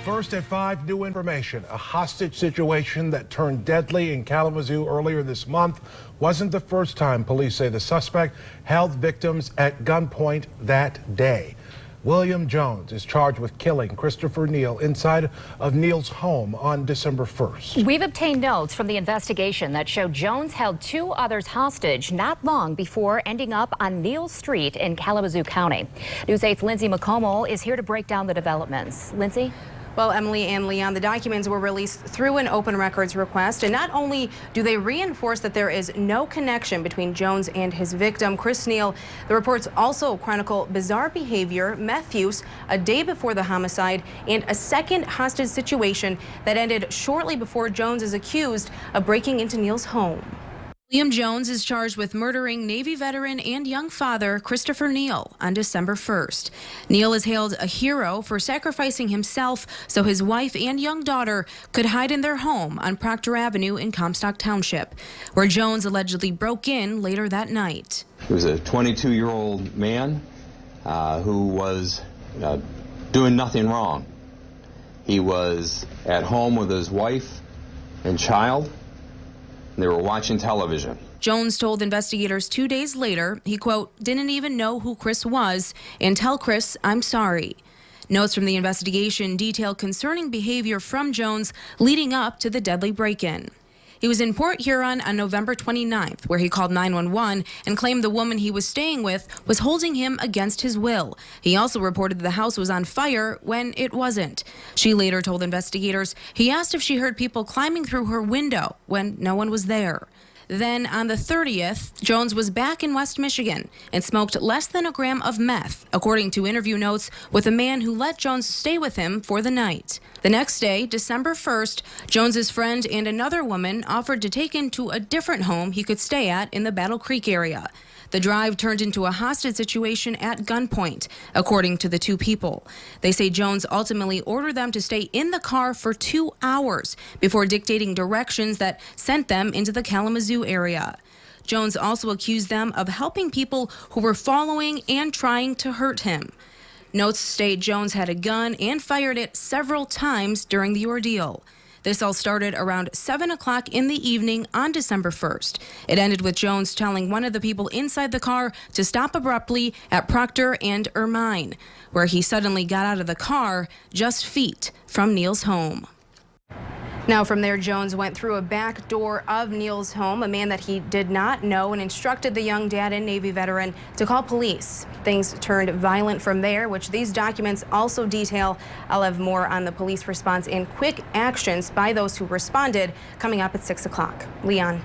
First at 5, new information. A hostage situation that turned deadly in Kalamazoo earlier this month wasn't the first time police say the suspect held victims at gunpoint that day. William Jones is charged with killing Christopher Neal inside of Neal's home on December 1st. We've obtained notes from the investigation that show Jones held 2 others hostage not long before ending up on Neal Street in Kalamazoo County. News 8's Lindsay McComal is here to break down the developments. Lindsay? Well, Emily and Leon, the documents were released through an open records request, and not only do they reinforce that there is no connection between Jones and his victim, Chris Neal, the reports also chronicle bizarre behavior, meth use a day before the homicide, and a second hostage situation that ended shortly before Jones is accused of breaking into Neal's home. William Jones is charged with murdering Navy veteran and young father Christopher Neal on December 1st. Neal is hailed a hero for sacrificing himself so his wife and young daughter could hide in their home on Proctor Avenue in Comstock Township, where Jones allegedly broke in later that night. He was a 22-year-old man who was doing nothing wrong. He was at home with his wife and child. They were watching television. Jones told investigators 2 days later he, quote, didn't even know who Chris was and tell Chris I'm sorry. Notes from the investigation detail concerning behavior from Jones leading up to the deadly break-in. He was in Port Huron on November 29th, where he called 911 and claimed the woman he was staying with was holding him against his will. He also reported the house was on fire when it wasn't. She later told investigators he asked if she heard people climbing through her window when no one was there. Then on the 30th, Jones was back in West Michigan and smoked less than a gram of meth, according to interview notes with a man who let Jones stay with him for the night. The next day, December 1st, Jones's friend and another woman offered to take him to a different home he could stay at in the Battle Creek area. The drive turned into a hostage situation at gunpoint, according to the 2 people. They say Jones ultimately ordered them to stay in the car for 2 hours before dictating directions that sent them into the Kalamazoo area. Jones also accused them of helping people who were following and trying to hurt him. Notes state Jones had a gun and fired it several times during the ordeal. This all started around 7 o'clock in the evening on December 1st. It ended with Jones telling one of the people inside the car to stop abruptly at Proctor and Ermine, where he suddenly got out of the car just feet from Neal's home. Now from there, Jones went through a back door of Neal's home, a man that he did not know, and instructed the young dad and Navy veteran to call police. Things turned violent from there, which these documents also detail. I'll have more on the police response and quick actions by those who responded coming up at 6 o'clock. Leon.